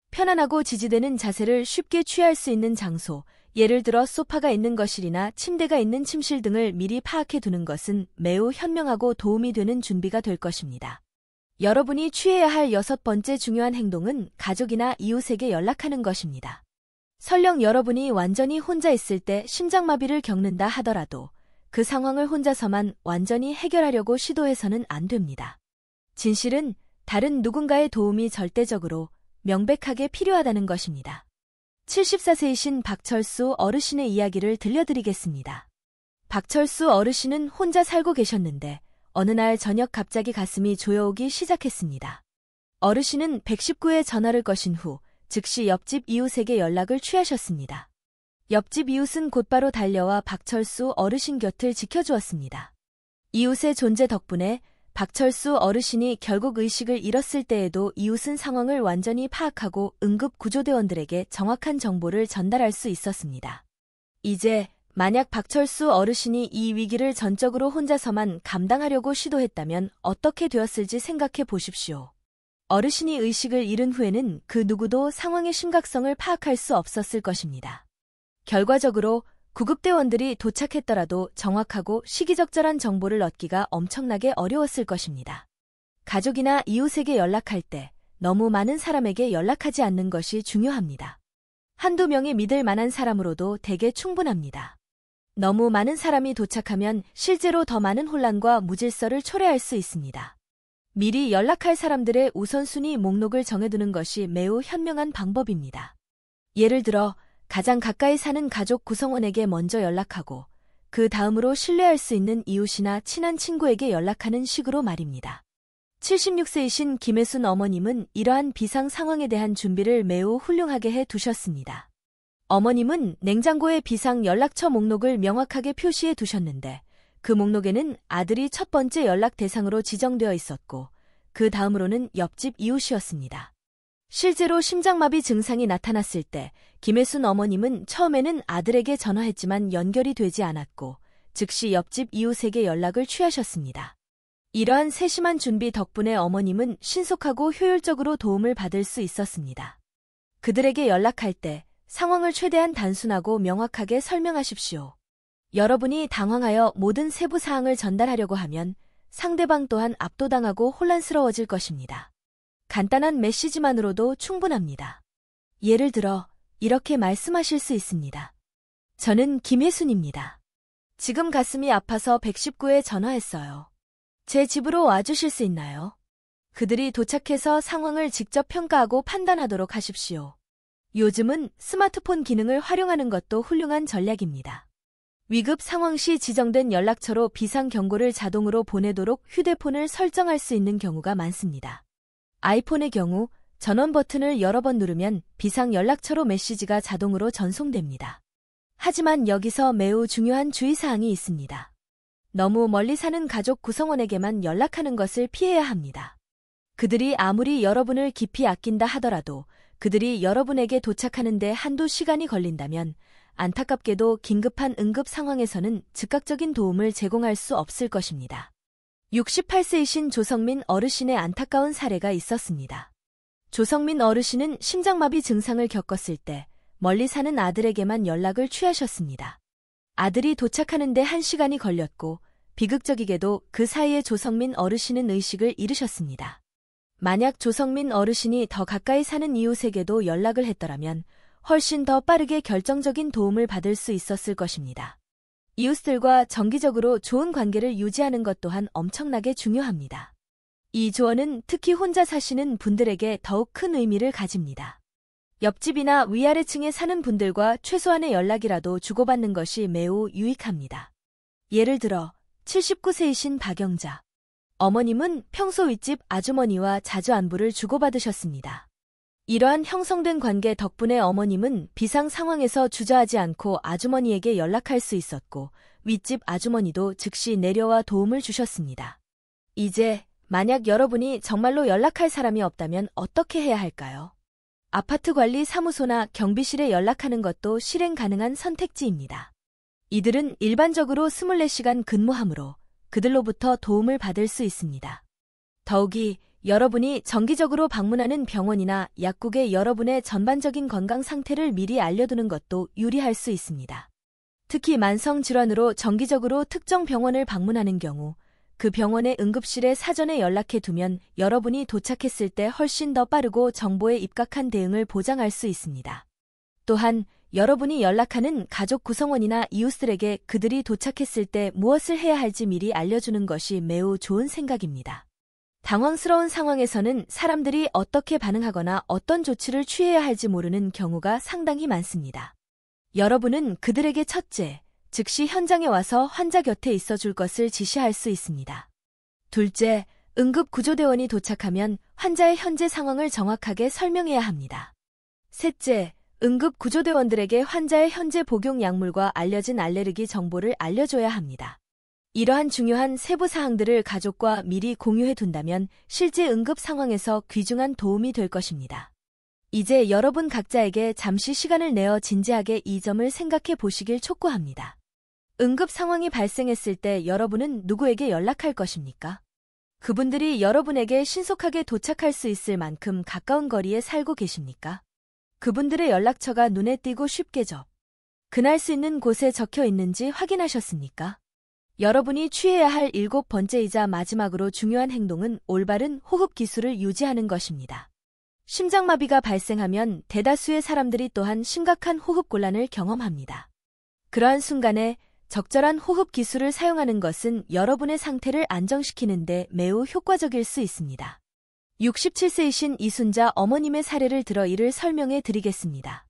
편안하고 지지되는 자세를 쉽게 취할 수 있는 장소, 예를 들어 소파가 있는 거실이나 침대가 있는 침실 등을 미리 파악해 두는 것은 매우 현명하고 도움이 되는 준비가 될 것입니다. 여러분이 취해야 할 6번째 중요한 행동은 가족이나 이웃에게 연락하는 것입니다. 설령 여러분이 완전히 혼자 있을 때 심장마비를 겪는다 하더라도 그 상황을 혼자서만 완전히 해결하려고 시도해서는 안 됩니다. 진실은 다른 누군가의 도움이 절대적으로 명백하게 필요하다는 것입니다. 74세이신 박철수 어르신의 이야기를 들려드리겠습니다. 박철수 어르신은 혼자 살고 계셨는데 어느 날 저녁 갑자기 가슴이 조여오기 시작했습니다. 어르신은 119에 전화를 거신 후 즉시 옆집 이웃에게 연락을 취하셨습니다. 옆집 이웃은 곧바로 달려와 박철수 어르신 곁을 지켜주었습니다. 이웃의 존재 덕분에 박철수 어르신이 결국 의식을 잃었을 때에도 이웃은 상황을 완전히 파악하고 응급구조대원들에게 정확한 정보를 전달할 수 있었습니다. 이제 만약 박철수 어르신이 이 위기를 전적으로 혼자서만 감당하려고 시도했다면 어떻게 되었을지 생각해 보십시오. 어르신이 의식을 잃은 후에는 그 누구도 상황의 심각성을 파악할 수 없었을 것입니다. 결과적으로 구급대원들이 도착했더라도 정확하고 시기적절한 정보를 얻기가 엄청나게 어려웠을 것입니다. 가족이나 이웃에게 연락할 때 너무 많은 사람에게 연락하지 않는 것이 중요합니다. 한두 명이 믿을 만한 사람으로도 대개 충분합니다. 너무 많은 사람이 도착하면 실제로 더 많은 혼란과 무질서를 초래할 수 있습니다. 미리 연락할 사람들의 우선순위 목록을 정해두는 것이 매우 현명한 방법입니다. 예를 들어 가장 가까이 사는 가족 구성원에게 먼저 연락하고 그 다음으로 신뢰할 수 있는 이웃이나 친한 친구에게 연락하는 식으로 말입니다. 76세이신 김혜순 어머님은 이러한 비상 상황에 대한 준비를 매우 훌륭하게 해 두셨습니다. 어머님은 냉장고에 비상 연락처 목록을 명확하게 표시해 두셨는데 그 목록에는 아들이 첫 번째 연락 대상으로 지정되어 있었고 그 다음으로는 옆집 이웃이었습니다. 실제로 심장마비 증상이 나타났을 때 김혜순 어머님은 처음에는 아들에게 전화했지만 연결이 되지 않았고 즉시 옆집 이웃에게 연락을 취하셨습니다. 이러한 세심한 준비 덕분에 어머님은 신속하고 효율적으로 도움을 받을 수 있었습니다. 그들에게 연락할 때 상황을 최대한 단순하고 명확하게 설명하십시오. 여러분이 당황하여 모든 세부 사항을 전달하려고 하면 상대방 또한 압도당하고 혼란스러워질 것입니다. 간단한 메시지만으로도 충분합니다. 예를 들어 이렇게 말씀하실 수 있습니다. 저는 김혜순입니다. 지금 가슴이 아파서 119에 전화했어요. 제 집으로 와주실 수 있나요? 그들이 도착해서 상황을 직접 평가하고 판단하도록 하십시오. 요즘은 스마트폰 기능을 활용하는 것도 훌륭한 전략입니다. 위급 상황 시 지정된 연락처로 비상 경고를 자동으로 보내도록 휴대폰을 설정할 수 있는 경우가 많습니다. 아이폰의 경우 전원 버튼을 여러 번 누르면 비상 연락처로 메시지가 자동으로 전송됩니다. 하지만 여기서 매우 중요한 주의사항이 있습니다. 너무 멀리 사는 가족 구성원에게만 연락하는 것을 피해야 합니다. 그들이 아무리 여러분을 깊이 아낀다 하더라도 그들이 여러분에게 도착하는데 한두 시간이 걸린다면 안타깝게도 긴급한 응급 상황에서는 즉각적인 도움을 제공할 수 없을 것입니다. 68세이신 조성민 어르신의 안타까운 사례가 있었습니다. 조성민 어르신은 심장마비 증상을 겪었을 때 멀리 사는 아들에게만 연락을 취하셨습니다. 아들이 도착하는데 1시간이 걸렸고 비극적이게도 그 사이에 조성민 어르신은 의식을 잃으셨습니다. 만약 조성민 어르신이 더 가까이 사는 이웃에게도 연락을 했더라면 훨씬 더 빠르게 결정적인 도움을 받을 수 있었을 것입니다. 이웃들과 정기적으로 좋은 관계를 유지하는 것 또한 엄청나게 중요합니다. 이 조언은 특히 혼자 사시는 분들에게 더욱 큰 의미를 가집니다. 옆집이나 위아래층에 사는 분들과 최소한의 연락이라도 주고받는 것이 매우 유익합니다. 예를 들어 79세이신 박영자 어머님은 평소 윗집 아주머니와 자주 안부를 주고받으셨습니다. 이러한 형성된 관계 덕분에 어머님은 비상 상황에서 주저하지 않고 아주머니에게 연락할 수 있었고 윗집 아주머니도 즉시 내려와 도움을 주셨습니다. 이제 만약 여러분이 정말로 연락할 사람이 없다면 어떻게 해야 할까요? 아파트 관리 사무소나 경비실에 연락하는 것도 실행 가능한 선택지입니다. 이들은 일반적으로 24시간 근무하므로 그들로부터 도움을 받을 수 있습니다. 더욱이 여러분이 정기적으로 방문하는 병원이나 약국에 여러분의 전반적인 건강 상태를 미리 알려두는 것도 유리할 수 있습니다. 특히 만성질환으로 정기적으로 특정 병원을 방문하는 경우 그 병원의 응급실에 사전에 연락해 두면 여러분이 도착했을 때 훨씬 더 빠르고 정보에 입각한 대응을 보장할 수 있습니다. 또한 여러분이 연락하는 가족 구성원이나 이웃들에게 그들이 도착했을 때 무엇을 해야 할지 미리 알려주는 것이 매우 좋은 생각입니다. 당황스러운 상황에서는 사람들이 어떻게 반응하거나 어떤 조치를 취해야 할지 모르는 경우가 상당히 많습니다. 여러분은 그들에게 첫째, 즉시 현장에 와서 환자 곁에 있어줄 것을 지시할 수 있습니다. 둘째, 응급구조대원이 도착하면 환자의 현재 상황을 정확하게 설명해야 합니다. 셋째, 응급구조대원들에게 환자의 현재 복용 약물과 알려진 알레르기 정보를 알려줘야 합니다. 이러한 중요한 세부 사항들을 가족과 미리 공유해 둔다면 실제 응급 상황에서 귀중한 도움이 될 것입니다. 이제 여러분 각자에게 잠시 시간을 내어 진지하게 이 점을 생각해 보시길 촉구합니다. 응급 상황이 발생했을 때 여러분은 누구에게 연락할 것입니까? 그분들이 여러분에게 신속하게 도착할 수 있을 만큼 가까운 거리에 살고 계십니까? 그분들의 연락처가 눈에 띄고 쉽게 접근할 수 있는 곳에 적혀 있는지 확인하셨습니까? 여러분이 취해야 할 7번째이자 마지막으로 중요한 행동은 올바른 호흡 기술을 유지하는 것입니다. 심장마비가 발생하면 대다수의 사람들이 또한 심각한 호흡곤란을 경험합니다. 그러한 순간에 적절한 호흡 기술을 사용하는 것은 여러분의 상태를 안정시키는 데 매우 효과적일 수 있습니다. 67세이신 이순자 어머님의 사례를 들어 이를 설명해 드리겠습니다.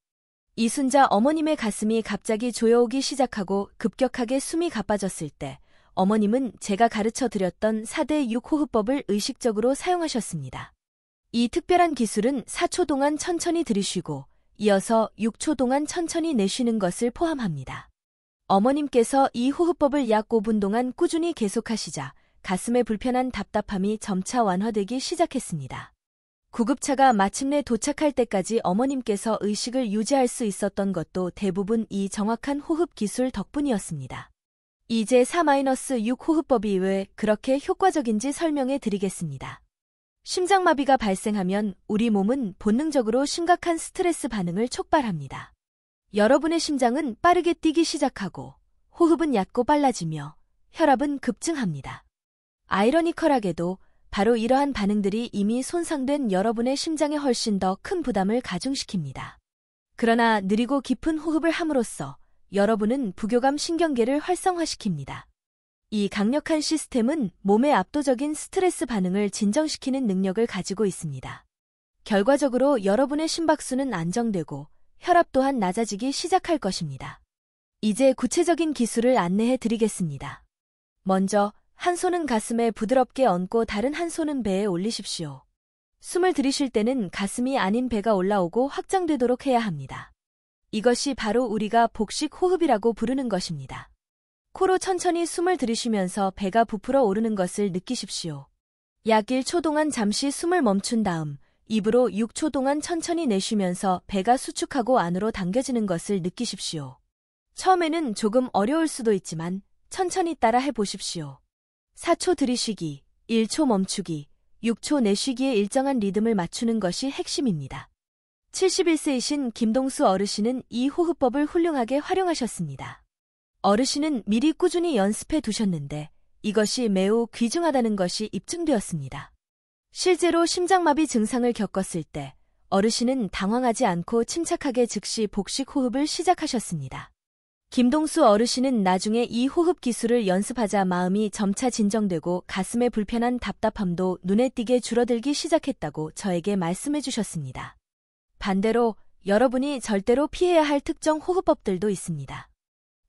이순자 어머님의 가슴이 갑자기 조여오기 시작하고 급격하게 숨이 가빠졌을 때 어머님은 제가 가르쳐 드렸던 4대 6호흡법을 의식적으로 사용하셨습니다. 이 특별한 기술은 4초 동안 천천히 들이쉬고 이어서 6초 동안 천천히 내쉬는 것을 포함합니다. 어머님께서 이 호흡법을 약 5분 동안 꾸준히 계속하시자 가슴의 불편한 답답함이 점차 완화되기 시작했습니다. 구급차가 마침내 도착할 때까지 어머님께서 의식을 유지할 수 있었던 것도 대부분 이 정확한 호흡 기술 덕분이었습니다. 이제 4-6 호흡법이 왜 그렇게 효과적인지 설명해 드리겠습니다. 심장마비가 발생하면 우리 몸은 본능적으로 심각한 스트레스 반응을 촉발합니다. 여러분의 심장은 빠르게 뛰기 시작하고 호흡은 얕고 빨라지며 혈압은 급증합니다. 아이러니컬하게도 바로 이러한 반응들이 이미 손상된 여러분의 심장에 훨씬 더 큰 부담을 가중시킵니다. 그러나 느리고 깊은 호흡을 함으로써 여러분은 부교감 신경계를 활성화시킵니다. 이 강력한 시스템은 몸의 압도적인 스트레스 반응을 진정시키는 능력을 가지고 있습니다. 결과적으로 여러분의 심박수는 안정되고 혈압 또한 낮아지기 시작할 것입니다. 이제 구체적인 기술을 안내해 드리겠습니다. 먼저 한 손은 가슴에 부드럽게 얹고 다른 한 손은 배에 올리십시오. 숨을 들이쉴 때는 가슴이 아닌 배가 올라오고 확장되도록 해야 합니다. 이것이 바로 우리가 복식 호흡이라고 부르는 것입니다. 코로 천천히 숨을 들이쉬면서 배가 부풀어 오르는 것을 느끼십시오. 약 1초 동안 잠시 숨을 멈춘 다음 입으로 6초 동안 천천히 내쉬면서 배가 수축하고 안으로 당겨지는 것을 느끼십시오. 처음에는 조금 어려울 수도 있지만 천천히 따라 해보십시오. 4초 들이쉬기, 1초 멈추기, 6초 내쉬기의 일정한 리듬을 맞추는 것이 핵심입니다. 71세이신 김동수 어르신은 이 호흡법을 훌륭하게 활용하셨습니다. 어르신은 미리 꾸준히 연습해 두셨는데 이것이 매우 귀중하다는 것이 입증되었습니다. 실제로 심장마비 증상을 겪었을 때 어르신은 당황하지 않고 침착하게 즉시 복식 호흡을 시작하셨습니다. 김동수 어르신은 나중에 이 호흡 기술을 연습하자 마음이 점차 진정되고 가슴의 불편한 답답함도 눈에 띄게 줄어들기 시작했다고 저에게 말씀해 주셨습니다. 반대로 여러분이 절대로 피해야 할 특정 호흡법들도 있습니다.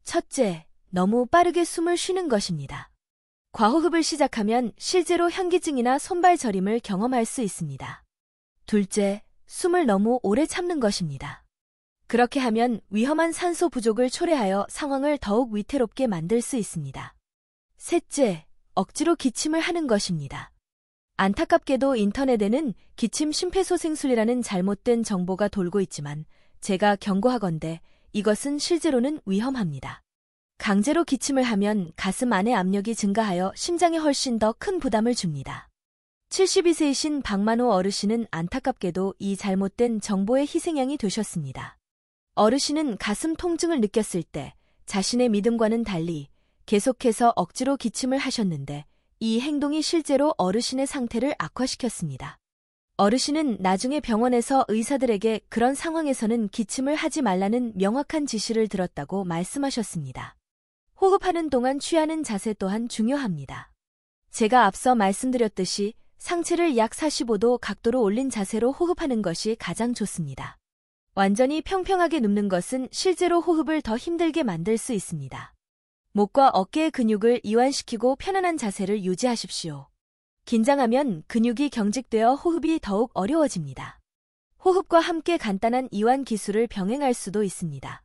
첫째, 너무 빠르게 숨을 쉬는 것입니다. 과호흡을 시작하면 실제로 현기증이나 손발 저림을 경험할 수 있습니다. 둘째, 숨을 너무 오래 참는 것입니다. 그렇게 하면 위험한 산소 부족을 초래하여 상황을 더욱 위태롭게 만들 수 있습니다. 셋째, 억지로 기침을 하는 것입니다. 안타깝게도 인터넷에는 기침 심폐소생술이라는 잘못된 정보가 돌고 있지만 제가 경고하건대 이것은 실제로는 위험합니다. 강제로 기침을 하면 가슴 안의 압력이 증가하여 심장에 훨씬 더 큰 부담을 줍니다. 72세이신 박만호 어르신은 안타깝게도 이 잘못된 정보의 희생양이 되셨습니다. 어르신은 가슴 통증을 느꼈을 때 자신의 믿음과는 달리 계속해서 억지로 기침을 하셨는데 이 행동이 실제로 어르신의 상태를 악화시켰습니다. 어르신은 나중에 병원에서 의사들에게 그런 상황에서는 기침을 하지 말라는 명확한 지시를 들었다고 말씀하셨습니다. 호흡하는 동안 취하는 자세 또한 중요합니다. 제가 앞서 말씀드렸듯이 상체를 약 45도 각도로 올린 자세로 호흡하는 것이 가장 좋습니다. 완전히 평평하게 눕는 것은 실제로 호흡을 더 힘들게 만들 수 있습니다. 목과 어깨의 근육을 이완시키고 편안한 자세를 유지하십시오. 긴장하면 근육이 경직되어 호흡이 더욱 어려워집니다. 호흡과 함께 간단한 이완 기술을 병행할 수도 있습니다.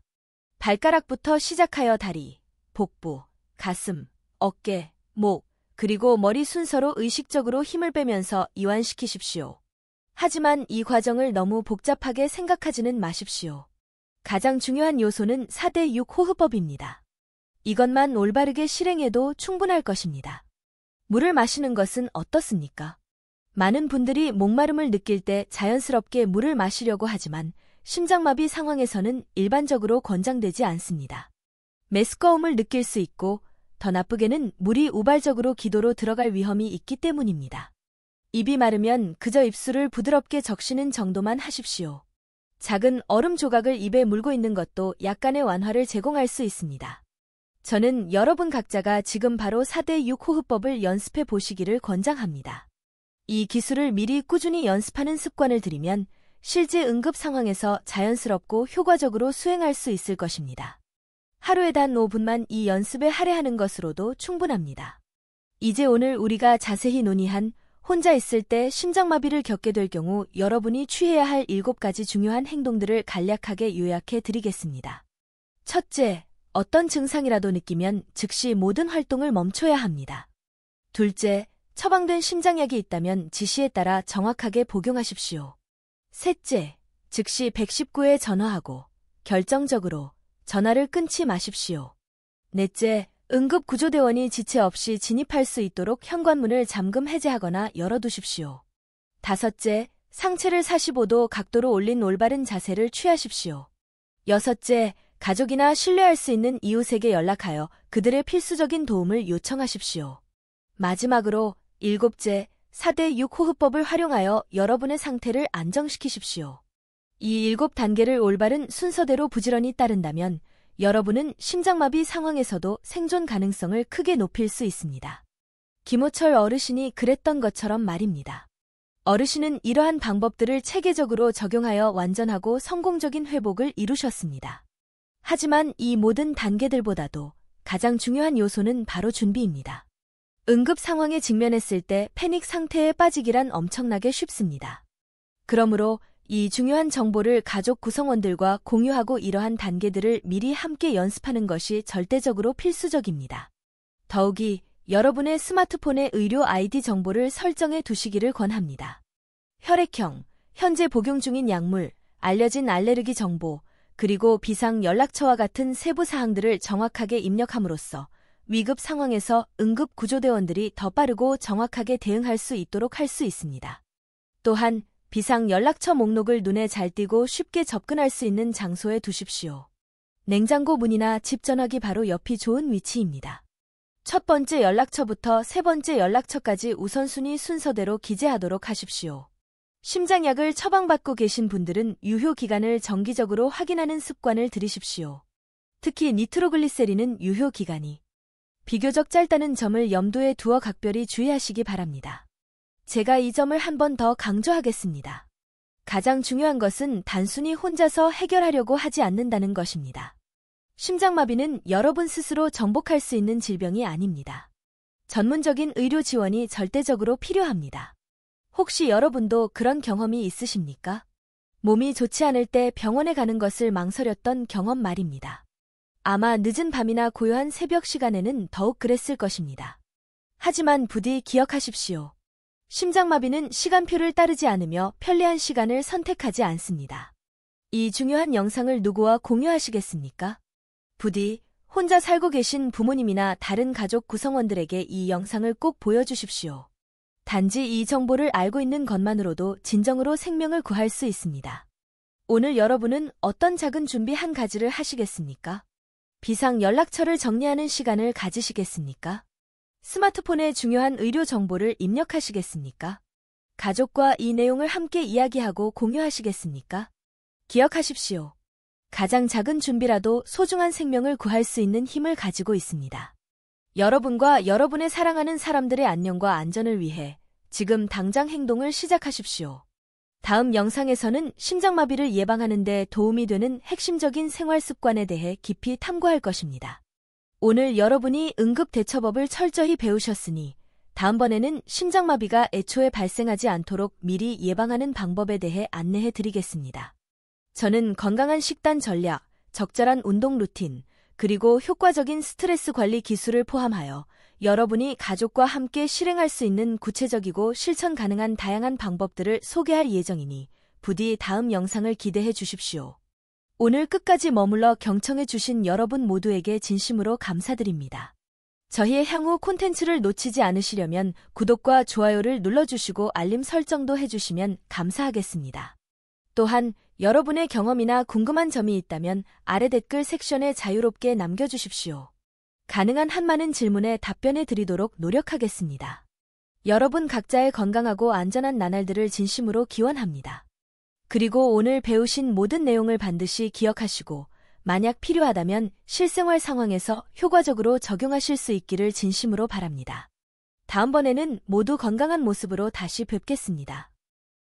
발가락부터 시작하여 다리, 복부, 가슴, 어깨, 목, 그리고 머리 순서로 의식적으로 힘을 빼면서 이완시키십시오. 하지만 이 과정을 너무 복잡하게 생각하지는 마십시오. 가장 중요한 요소는 4대6 호흡법입니다. 이것만 올바르게 실행해도 충분할 것입니다. 물을 마시는 것은 어떻습니까? 많은 분들이 목마름을 느낄 때 자연스럽게 물을 마시려고 하지만 심장마비 상황에서는 일반적으로 권장되지 않습니다. 메스꺼움을 느낄 수 있고 더 나쁘게는 물이 우발적으로 기도로 들어갈 위험이 있기 때문입니다. 입이 마르면 그저 입술을 부드럽게 적시는 정도만 하십시오. 작은 얼음 조각을 입에 물고 있는 것도 약간의 완화를 제공할 수 있습니다. 저는 여러분 각자가 지금 바로 4대6 호흡법을 연습해 보시기를 권장합니다. 이 기술을 미리 꾸준히 연습하는 습관을 들이면 실제 응급 상황에서 자연스럽고 효과적으로 수행할 수 있을 것입니다. 하루에 단 5분만 이 연습에 할애하는 것으로도 충분합니다. 이제 오늘 우리가 자세히 논의한 혼자 있을 때 심장마비를 겪게 될 경우 여러분이 취해야 할 7가지 중요한 행동들을 간략하게 요약해 드리겠습니다. 첫째, 어떤 증상이라도 느끼면 즉시 모든 활동을 멈춰야 합니다. 둘째, 처방된 심장약이 있다면 지시에 따라 정확하게 복용하십시오. 셋째, 즉시 119에 전화하고 결정적으로 전화를 끊지 마십시오. 넷째, 응급구조대원이 지체 없이 진입할 수 있도록 현관문을 잠금 해제하거나 열어두십시오. 다섯째, 상체를 45도 각도로 올린 올바른 자세를 취하십시오. 여섯째, 가족이나 신뢰할 수 있는 이웃에게 연락하여 그들의 필수적인 도움을 요청하십시오. 마지막으로 7째, 4대6 호흡법을 활용하여 여러분의 상태를 안정시키십시오. 이 7단계를 올바른 순서대로 부지런히 따른다면 여러분은 심장마비 상황에서도 생존 가능성을 크게 높일 수 있습니다. 김호철 어르신이 그랬던 것처럼 말입니다. 어르신은 이러한 방법들을 체계적으로 적용하여 완전하고 성공적인 회복을 이루셨습니다. 하지만 이 모든 단계들보다도 가장 중요한 요소는 바로 준비입니다. 응급 상황에 직면했을 때 패닉 상태에 빠지기란 엄청나게 쉽습니다. 그러므로 이 중요한 정보를 가족 구성원들과 공유하고 이러한 단계들을 미리 함께 연습하는 것이 절대적으로 필수적입니다. 더욱이 여러분의 스마트폰에 의료 아이디 정보를 설정해 두시기를 권합니다. 혈액형, 현재 복용 중인 약물, 알려진 알레르기 정보, 그리고 비상 연락처와 같은 세부 사항들을 정확하게 입력함으로써 위급 상황에서 응급 구조대원들이 더 빠르고 정확하게 대응할 수 있도록 할 수 있습니다. 또한 비상 연락처 목록을 눈에 잘 띄고 쉽게 접근할 수 있는 장소에 두십시오. 냉장고 문이나 집 전화기 바로 옆이 좋은 위치입니다. 첫 번째 연락처부터 세 번째 연락처까지 우선순위 순서대로 기재하도록 하십시오. 심장약을 처방받고 계신 분들은 유효 기간을 정기적으로 확인하는 습관을 들이십시오. 특히 니트로글리세린은 유효 기간이 비교적 짧다는 점을 염두에 두어 각별히 주의하시기 바랍니다. 제가 이 점을 한 번 더 강조하겠습니다. 가장 중요한 것은 단순히 혼자서 해결하려고 하지 않는다는 것입니다. 심장마비는 여러분 스스로 정복할 수 있는 질병이 아닙니다. 전문적인 의료 지원이 절대적으로 필요합니다. 혹시 여러분도 그런 경험이 있으십니까? 몸이 좋지 않을 때 병원에 가는 것을 망설였던 경험 말입니다. 아마 늦은 밤이나 고요한 새벽 시간에는 더욱 그랬을 것입니다. 하지만 부디 기억하십시오. 심장마비는 시간표를 따르지 않으며 편리한 시간을 선택하지 않습니다. 이 중요한 영상을 누구와 공유하시겠습니까? 부디 혼자 살고 계신 부모님이나 다른 가족 구성원들에게 이 영상을 꼭 보여주십시오. 단지 이 정보를 알고 있는 것만으로도 진정으로 생명을 구할 수 있습니다. 오늘 여러분은 어떤 작은 준비 한 가지를 하시겠습니까? 비상 연락처를 정리하는 시간을 가지시겠습니까? 스마트폰에 중요한 의료 정보를 입력하시겠습니까? 가족과 이 내용을 함께 이야기하고 공유하시겠습니까? 기억하십시오. 가장 작은 준비라도 소중한 생명을 구할 수 있는 힘을 가지고 있습니다. 여러분과 여러분의 사랑하는 사람들의 안녕과 안전을 위해 지금 당장 행동을 시작하십시오. 다음 영상에서는 심장마비를 예방하는 데 도움이 되는 핵심적인 생활 습관에 대해 깊이 탐구할 것입니다. 오늘 여러분이 응급대처법을 철저히 배우셨으니 다음번에는 심장마비가 애초에 발생하지 않도록 미리 예방하는 방법에 대해 안내해 드리겠습니다. 저는 건강한 식단 전략, 적절한 운동 루틴, 그리고 효과적인 스트레스 관리 기술을 포함하여 여러분이 가족과 함께 실행할 수 있는 구체적이고 실천 가능한 다양한 방법들을 소개할 예정이니 부디 다음 영상을 기대해 주십시오. 오늘 끝까지 머물러 경청해 주신 여러분 모두에게 진심으로 감사드립니다. 저희의 향후 콘텐츠를 놓치지 않으시려면 구독과 좋아요를 눌러주시고 알림 설정도 해주시면 감사하겠습니다. 또한 여러분의 경험이나 궁금한 점이 있다면 아래 댓글 섹션에 자유롭게 남겨주십시오. 가능한 한 많은 질문에 답변해 드리도록 노력하겠습니다. 여러분 각자의 건강하고 안전한 나날들을 진심으로 기원합니다. 그리고 오늘 배우신 모든 내용을 반드시 기억하시고 만약 필요하다면 실생활 상황에서 효과적으로 적용하실 수 있기를 진심으로 바랍니다. 다음번에는 모두 건강한 모습으로 다시 뵙겠습니다.